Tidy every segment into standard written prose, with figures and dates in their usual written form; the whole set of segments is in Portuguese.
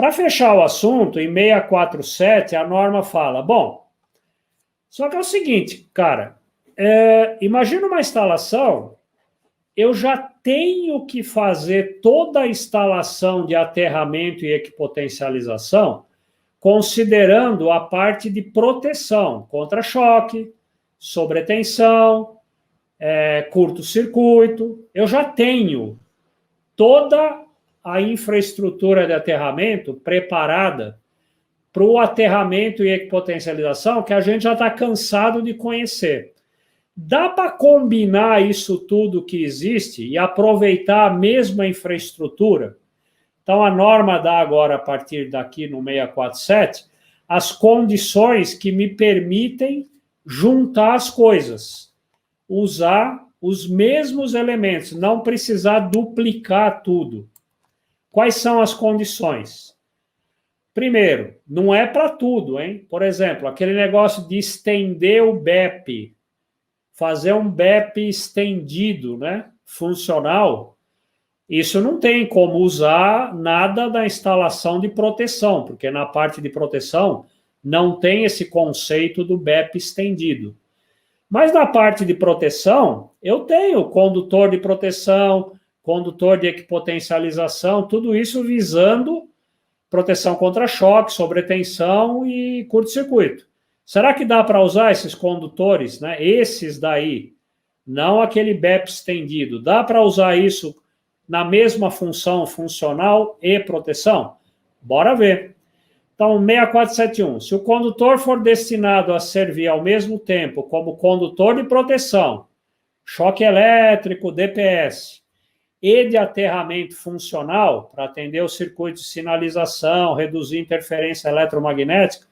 Para fechar o assunto, em 647, a norma fala, bom, só que é o seguinte, cara, imagina uma instalação, eu já tenho que fazer toda a instalação de aterramento e equipotencialização, considerando a parte de proteção contra choque, sobretensão, curto-circuito. Eu já tenho toda a infraestrutura de aterramento preparada para o aterramento e equipotencialização que a gente já está cansado de conhecer. Dá para combinar isso tudo que existe e aproveitar a mesma infraestrutura? Então, a norma dá agora, a partir daqui no 647, as condições que me permitem juntar as coisas, usar os mesmos elementos, não precisar duplicar tudo. Quais são as condições? Primeiro, não é para tudo, hein? Por exemplo, aquele negócio de estender o BEP, fazer um BEP estendido, né? Funcional, isso não tem como usar nada da instalação de proteção, porque na parte de proteção não tem esse conceito do BEP estendido. Mas na parte de proteção, eu tenho condutor de proteção, condutor de equipotencialização, tudo isso visando proteção contra choque, sobretensão e curto-circuito. Será que dá para usar esses condutores, né? Esses daí, não aquele BEP estendido, dá para usar isso na mesma função funcional e proteção? Bora ver. Então, 6471. Se o condutor for destinado a servir ao mesmo tempo como condutor de proteção, choque elétrico, DPS, e de aterramento funcional, para atender o circuito de sinalização, reduzir interferência eletromagnética,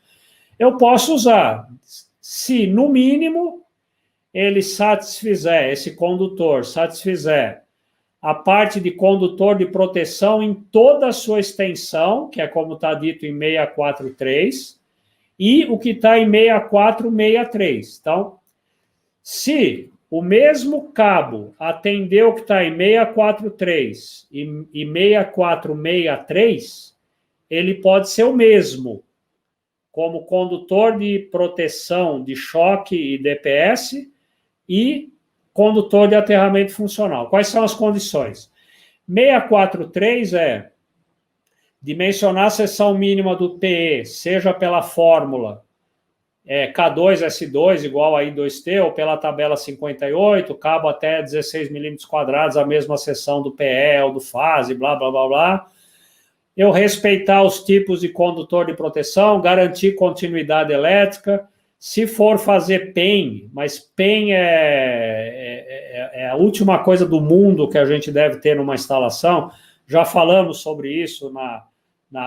eu posso usar, se no mínimo ele satisfizer, esse condutor satisfizer a parte de condutor de proteção em toda a sua extensão, que é como está dito em 643, e o que está em 6463. Então, se o mesmo cabo atendeu o que está em 643 e 6463, ele pode ser o mesmo, como condutor de proteção de choque e DPS e condutor de aterramento funcional. Quais são as condições? 643 é dimensionar a seção mínima do PE, seja pela fórmula K2S2 igual a I2T, ou pela tabela 58, cabo até 16 milímetros quadrados, a mesma seção do PE ou do fase, blá, blá, blá, blá. Eu respeitar os tipos de condutor de proteção, garantir continuidade elétrica. Se for fazer PEM, mas PEM é a última coisa do mundo que a gente deve ter numa instalação, já falamos sobre isso na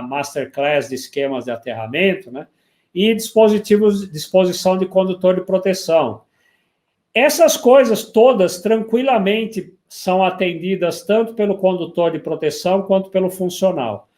Masterclass de esquemas de aterramento, né? E disposição de condutor de proteção. Essas coisas todas tranquilamente são atendidas tanto pelo condutor de proteção quanto pelo funcional.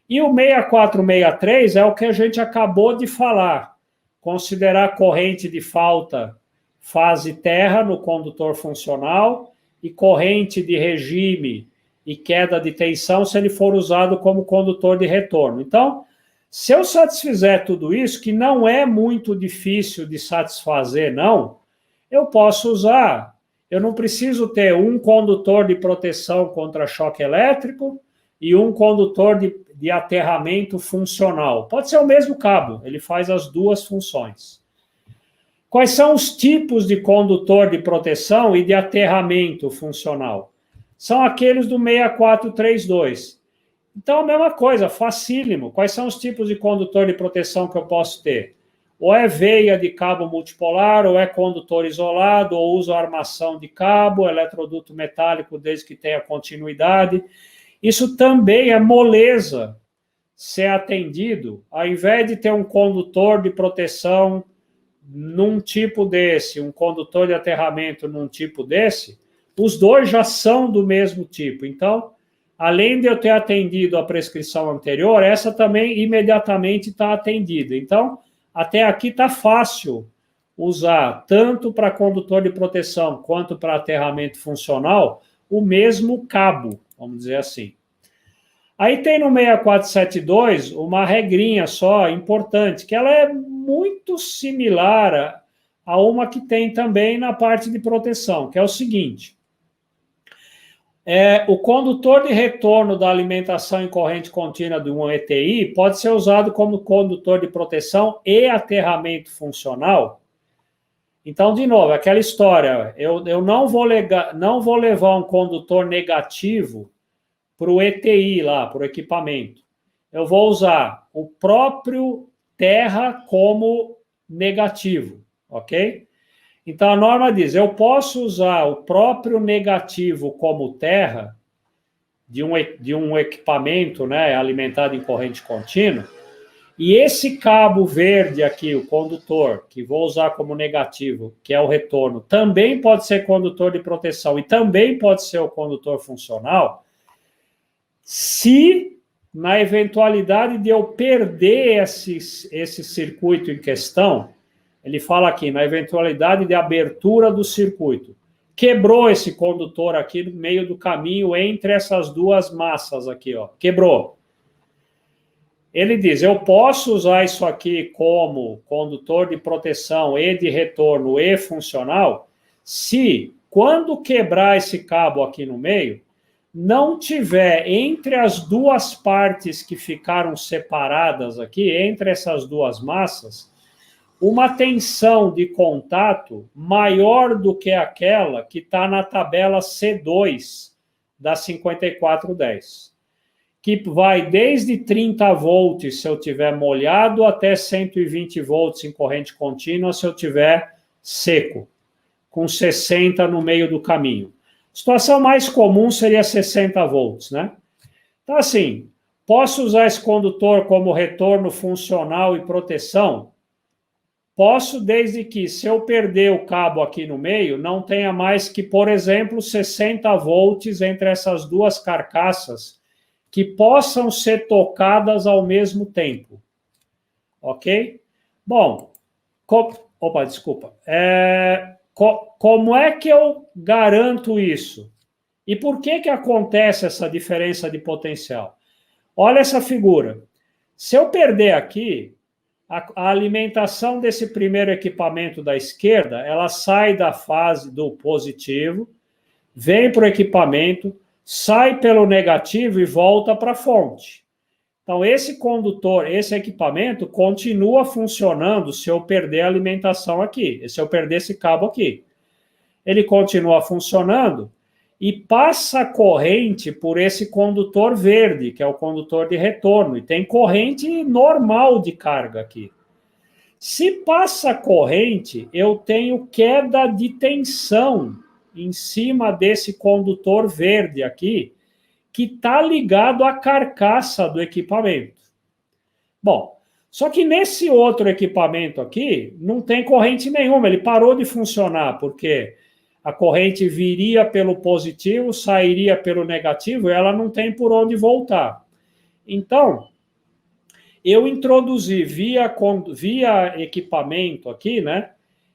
E o 6463 é o que a gente acabou de falar, considerar corrente de falta fase terra no condutor funcional e corrente de regime e queda de tensão se ele for usado como condutor de retorno. Então, se eu satisfizer tudo isso, que não é muito difícil de satisfazer, não, eu posso usar. Eu não preciso ter um condutor de proteção contra choque elétrico e um condutor de aterramento funcional. Pode ser o mesmo cabo, ele faz as duas funções. Quais são os tipos de condutor de proteção e de aterramento funcional? São aqueles do 6432. Então, a mesma coisa, facílimo. Quais são os tipos de condutor de proteção que eu posso ter? Ou é veia de cabo multipolar, ou é condutor isolado, ou uso armação de cabo, eletroduto metálico, desde que tenha continuidade. Isso também é moleza ser atendido, ao invés de ter um condutor de proteção num tipo desse, um condutor de aterramento num tipo desse, os dois já são do mesmo tipo. Então, além de eu ter atendido a prescrição anterior, essa também imediatamente está atendida. Então, até aqui está fácil usar, tanto para condutor de proteção quanto para aterramento funcional, o mesmo cabo, vamos dizer assim. Aí tem no 6472 uma regrinha só importante, que ela é muito similar a uma que tem também na parte de proteção, que é o seguinte: o condutor de retorno da alimentação em corrente contínua de um ETI pode ser usado como condutor de proteção e aterramento funcional. Então, de novo, aquela história, eu não vou levar um condutor negativo para o ETI lá, para o equipamento. Eu vou usar o próprio terra como negativo, ok? Então, a norma diz, eu posso usar o próprio negativo como terra de um equipamento, né, alimentado em corrente contínua, e esse cabo verde aqui, o condutor, que vou usar como negativo, que é o retorno, também pode ser condutor de proteção e também pode ser o condutor funcional, se na eventualidade de eu perder esse circuito em questão, ele fala aqui, na eventualidade de abertura do circuito, quebrou esse condutor aqui no meio do caminho entre essas duas massas aqui, ó, quebrou. Ele diz, eu posso usar isso aqui como condutor de proteção e de retorno e funcional, se, quando quebrar esse cabo aqui no meio, não tiver entre as duas partes que ficaram separadas aqui, entre essas duas massas, uma tensão de contato maior do que aquela que está na tabela C2 da 5410, que vai desde 30 volts se eu tiver molhado até 120 volts em corrente contínua se eu tiver seco, com 60 no meio do caminho. A situação mais comum seria 60 volts, né? Então, assim, posso usar esse condutor como retorno funcional e proteção? Posso, desde que, se eu perder o cabo aqui no meio, não tenha mais que, por exemplo, 60 volts entre essas duas carcaças que possam ser tocadas ao mesmo tempo. Ok? Bom, desculpa. Como é que eu garanto isso? E por que acontece essa diferença de potencial? Olha essa figura. Se eu perder aqui, a alimentação desse primeiro equipamento da esquerda, ela sai da fase do positivo, vem para o equipamento, sai pelo negativo e volta para a fonte. Então, esse condutor, esse equipamento, continua funcionando se eu perder a alimentação aqui, se eu perder esse cabo aqui. Ele continua funcionando e passa corrente por esse condutor verde, que é o condutor de retorno, e tem corrente normal de carga aqui. Se passa corrente, eu tenho queda de tensão em cima desse condutor verde aqui, que está ligado à carcaça do equipamento. Bom, só que nesse outro equipamento aqui, não tem corrente nenhuma, ele parou de funcionar, porque a corrente viria pelo positivo, sairia pelo negativo, e ela não tem por onde voltar. Então, eu introduzi via equipamento aqui, né?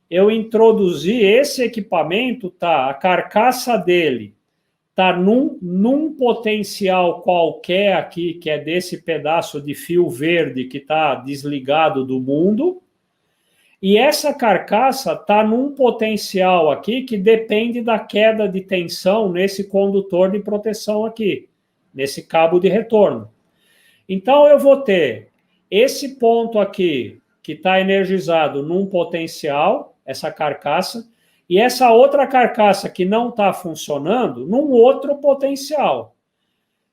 Eu introduzi esse equipamento, tá? A carcaça dele tá num potencial qualquer aqui, que é desse pedaço de fio verde que está desligado do mundo. E essa carcaça está num potencial aqui que depende da queda de tensão nesse condutor de proteção aqui, nesse cabo de retorno. Então, eu vou ter esse ponto aqui, que está energizado num potencial, essa carcaça, e essa outra carcaça que não está funcionando, num outro potencial.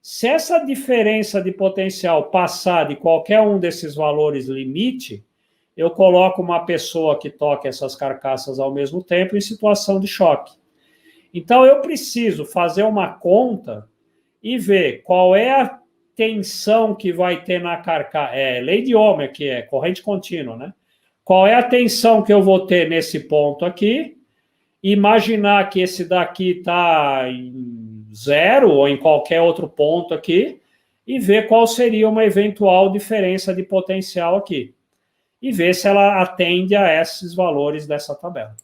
Se essa diferença de potencial passar de qualquer um desses valores limite, eu coloco uma pessoa que toque essas carcaças ao mesmo tempo em situação de choque. Então, eu preciso fazer uma conta e ver qual é a tensão que vai ter na carcaça. É lei de Ohm, que é corrente contínua, né? Qual é a tensão que eu vou ter nesse ponto aqui? Imaginar que esse daqui está em 0 ou em qualquer outro ponto aqui e ver qual seria uma eventual diferença de potencial aqui. E ver se ela atende a esses valores dessa tabela.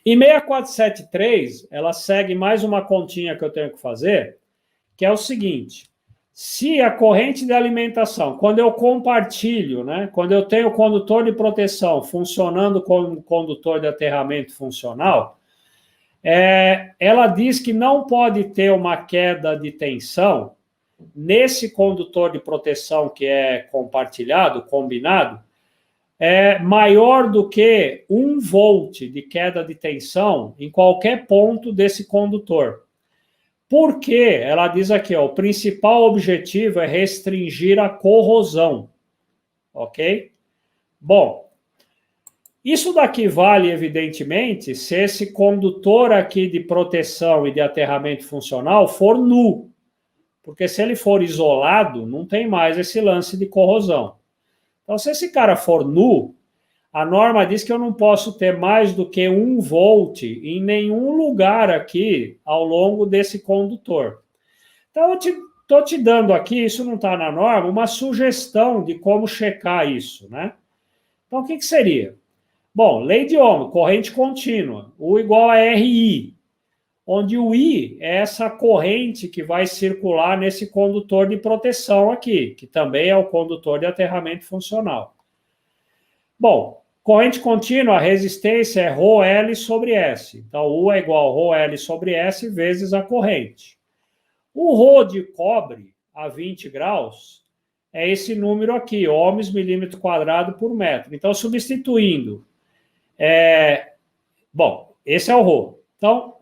E 6473, ela segue mais uma continha que eu tenho que fazer, que é o seguinte: se a corrente de alimentação, quando eu compartilho, né, quando eu tenho o condutor de proteção funcionando como condutor de aterramento funcional, ela diz que não pode ter uma queda de tensão nesse condutor de proteção que é compartilhado, combinado, maior do que 1 volt de queda de tensão em qualquer ponto desse condutor. Por quê? Ela diz aqui, ó, o principal objetivo é restringir a corrosão, ok? Bom, isso daqui vale, evidentemente, se esse condutor aqui de proteção e de aterramento funcional for nu, porque se ele for isolado, não tem mais esse lance de corrosão. Então, se esse cara for nu, a norma diz que eu não posso ter mais do que 1 volt em nenhum lugar aqui ao longo desse condutor. Então, eu estou te dando aqui, isso não está na norma, uma sugestão de como checar isso, né? Então, o que seria? Bom, lei de Ohm, corrente contínua, U igual a RI, onde o I é essa corrente que vai circular nesse condutor de proteção aqui, que também é o condutor de aterramento funcional. Bom, corrente contínua, a resistência é ρL sobre S. Então, U é igual a ρL sobre S vezes a corrente. O ρ de cobre, a 20 graus, é esse número aqui, ohms milímetro quadrado por metro. Então, substituindo, bom, esse é o ρ. Então,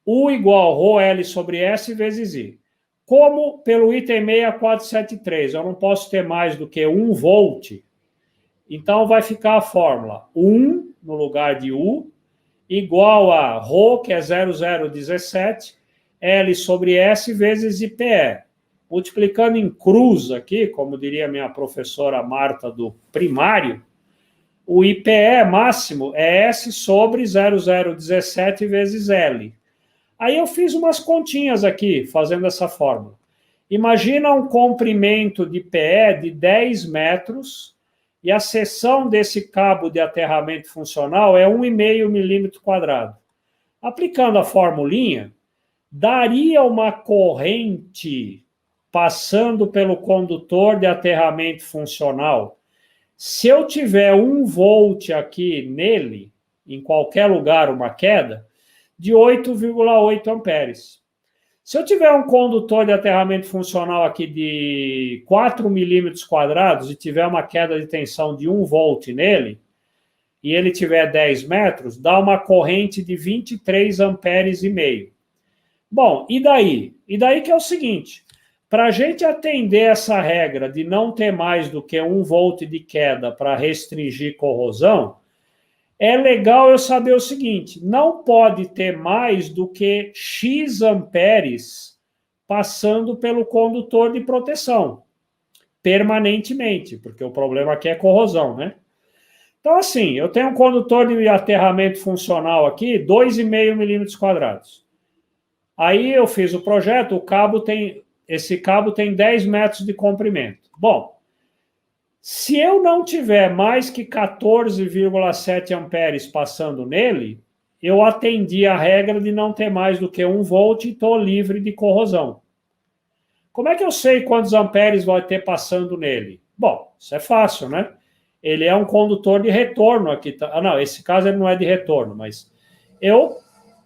U igual a ρL sobre S vezes I. Como pelo item 6473 eu não posso ter mais do que 1 volt, então vai ficar a fórmula 1 no lugar de U, igual a ρ, que é 0,017, L sobre S vezes IPE. Multiplicando em cruz aqui, como diria minha professora Marta do primário, o IPE máximo é S sobre 0,017 vezes L. Aí eu fiz umas continhas aqui, fazendo essa fórmula. Imagina um comprimento de PE de 10 metros e a seção desse cabo de aterramento funcional é 1,5 milímetro quadrado. Aplicando a formulinha, daria uma corrente passando pelo condutor de aterramento funcional. Se eu tiver 1 volt aqui nele, em qualquer lugar uma queda, de 8,8 amperes. Se eu tiver um condutor de aterramento funcional aqui de 4 milímetros quadrados e tiver uma queda de tensão de 1 volt nele, e ele tiver 10 metros, dá uma corrente de 23 amperes e meio. Bom, e daí? E daí que é o seguinte, para a gente atender essa regra de não ter mais do que 1 volt de queda para restringir corrosão, é legal eu saber o seguinte, não pode ter mais do que X amperes passando pelo condutor de proteção, permanentemente, porque o problema aqui é corrosão, né? Então, assim, eu tenho um condutor de aterramento funcional aqui, 2,5 milímetros quadrados. Aí eu fiz o projeto, esse cabo tem 10 metros de comprimento. Bom, se eu não tiver mais que 14,7 amperes passando nele, eu atendi a regra de não ter mais do que 1 volt e estou livre de corrosão. Como é que eu sei quantos amperes vai ter passando nele? Bom, isso é fácil, né? Ele é um condutor de retorno aqui. Não, esse caso ele não é de retorno, mas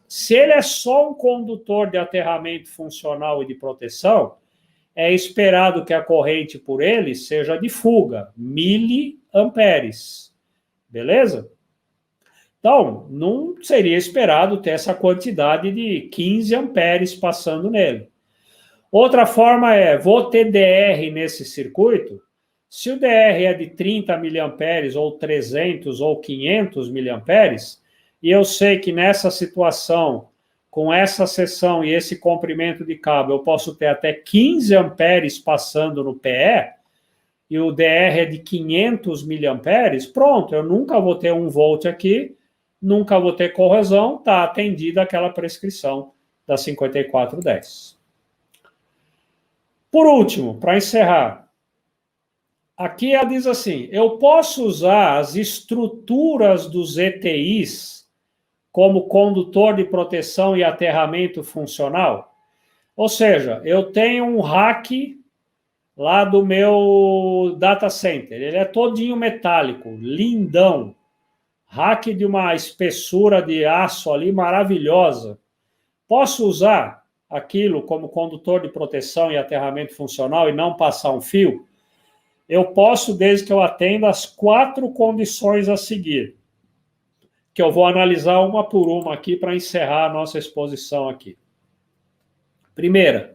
se ele é só um condutor de aterramento funcional e de proteção, é esperado que a corrente por ele seja de fuga, miliamperes. Beleza? Então, não seria esperado ter essa quantidade de 15 amperes passando nele. Outra forma vou ter DR nesse circuito. Se o DR é de 30 miliamperes, ou 300, ou 500 miliamperes, e eu sei que nessa situação, com essa seção e esse comprimento de cabo, eu posso ter até 15 amperes passando no PE, e o DR é de 500 miliamperes, pronto, eu nunca vou ter 1 volt aqui, nunca vou ter corrosão, está atendida aquela prescrição da 5410. Por último, para encerrar, aqui ela diz assim, eu posso usar as estruturas dos ETIs como condutor de proteção e aterramento funcional? Ou seja, eu tenho um rack lá do meu data center. Ele é todinho metálico, lindão. Rack de uma espessura de aço ali maravilhosa. Posso usar aquilo como condutor de proteção e aterramento funcional e não passar um fio? Eu posso, desde que eu atenda as 4 condições a seguir, que eu vou analisar uma por uma aqui para encerrar a nossa exposição aqui. Primeira,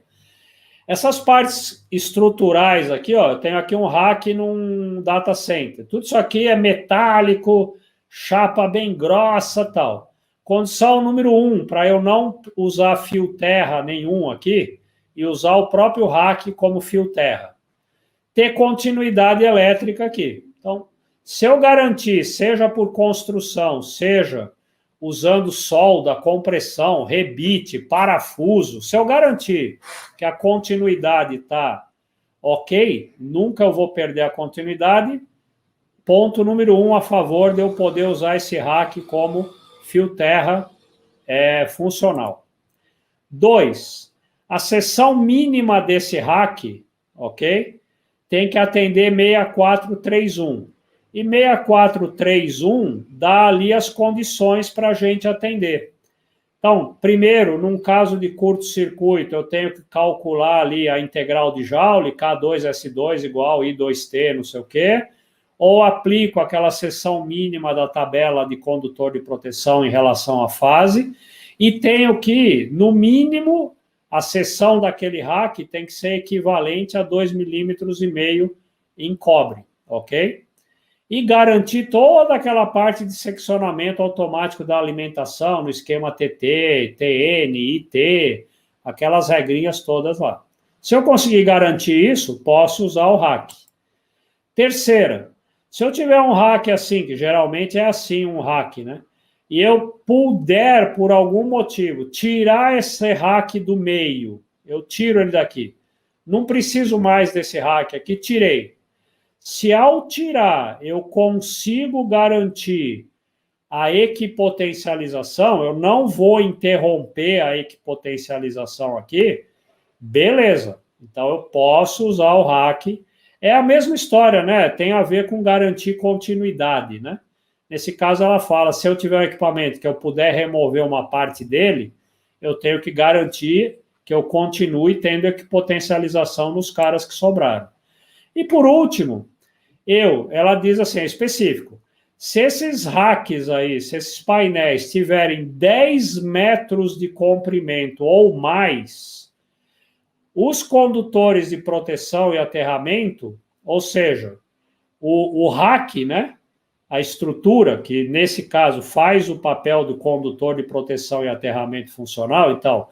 essas partes estruturais aqui, ó, eu tenho aqui um rack num data center. Tudo isso aqui é metálico, chapa bem grossa e tal. Condição número 1, para eu não usar fio terra nenhum aqui e usar o próprio rack como fio terra. Ter continuidade elétrica aqui. Então, se eu garantir, seja por construção, seja usando solda, compressão, rebite, parafuso, se eu garantir que a continuidade está ok, nunca eu vou perder a continuidade. Ponto número 1 a favor de eu poder usar esse rack como fio terra funcional. 2, a seção mínima desse rack, ok? Tem que atender 6431. E 6431 dá ali as condições para a gente atender. Então, primeiro, num caso de curto-circuito, eu tenho que calcular ali a integral de Joule, K2S2 igual I2T, não sei o quê, ou aplico aquela seção mínima da tabela de condutor de proteção em relação à fase, e tenho que, no mínimo, a seção daquele rack tem que ser equivalente a 2,5 milímetros em cobre, ok? E garantir toda aquela parte de seccionamento automático da alimentação no esquema TT, TN, IT, aquelas regrinhas todas lá. Se eu conseguir garantir isso, posso usar o rack. Terceira, se eu tiver um rack assim, que geralmente é assim um rack, né? E eu puder, por algum motivo, tirar esse rack do meio, eu tiro ele daqui. Não preciso mais desse rack aqui, tirei. Se ao tirar eu consigo garantir a equipotencialização, eu não vou interromper a equipotencialização aqui, beleza. Então eu posso usar o rack. É a mesma história, né? Tem a ver com garantir continuidade, né? Nesse caso ela fala, se eu tiver um equipamento que eu puder remover uma parte dele, eu tenho que garantir que eu continue tendo equipotencialização nos caras que sobraram. E por último, ela diz assim, é específico, se esses racks aí, se esses painéis tiverem 10 metros de comprimento ou mais, os condutores de proteção e aterramento, ou seja, o rack, né, a estrutura, que nesse caso faz o papel do condutor de proteção e aterramento funcional, então,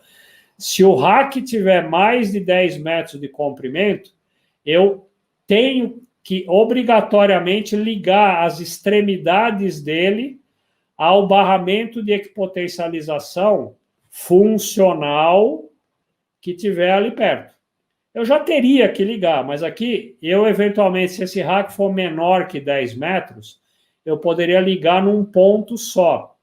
se o rack tiver mais de 10 metros de comprimento, eu tenho que obrigatoriamente ligar as extremidades dele ao barramento de equipotencialização funcional que tiver ali perto. Eu já teria que ligar, mas aqui, eventualmente, se esse rack for menor que 10 metros, eu poderia ligar num ponto só.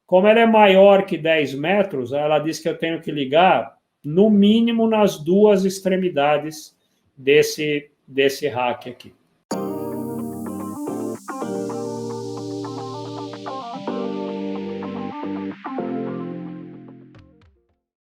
Como ela é maior que 10 metros, ela diz que eu tenho que ligar, no mínimo, nas 2 extremidades desse rack aqui.